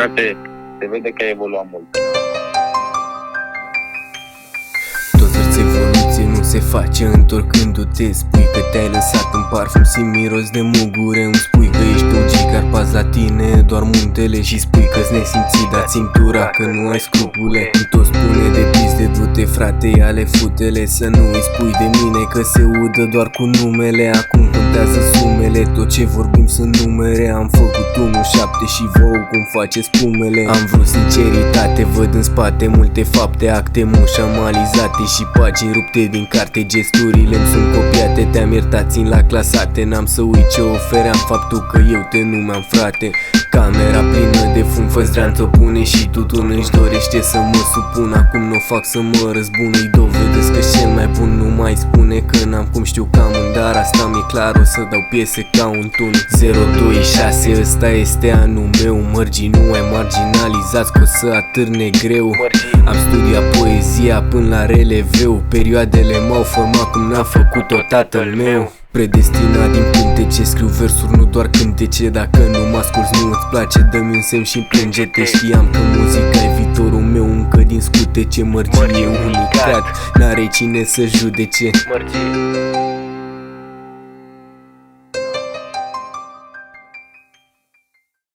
frate, se vede că ai evoluat mult. Tot îți evoluție nu se face întorcându-te. Spui că te-ai lăsat în parfum, simt miros de mugure. Îmi spui că ești OG, carpați la tine doar muntele. Și spui că-s nesimțit, dar țintura, că nu ai scrupule. Îmi tot spune de piste, du-te frate, ia-le futele. Să nu îi spui de mine că se udă doar cu numele. Acum contează sumele, tot ce vorbim sunt numere. Am făcut 1-7 și vouă cum faceți pumele. Am vrut sinceritate, văd în spate multe fapte, acte mușamalizate și pagini rupte din carte. Gesturile-mi sunt copiate, te-am iertat, țin la clasate. N-am să uit ce ofeream, faptul că eu te numeam frate. Camera plină de fum, fă-ți dreanță, pune și tutun. Își dorește să mă supun, acum n-o fac să mă răzbun. Îi dovedesc că cel mai bun nu mai spune că n-am cum, știu că am un dar, asta mi-e clar, o să dau piese ca un tun. 026, ăsta este anul meu. Mărgii nu ai marginalizați, că o să atârne greu. Am studiat poezia până la releveu. Perioadele m-au format cum n-a făcut-o tatăl meu. Predestinat din cântece, scriu versuri, nu doar cântece. Dacă nu mă asculți, nu îți place, dă-mi un semn și plânge-te. Știam că muzica e viitorul meu, încă din scutece. Mărgii e unicat, n-are cine să judece.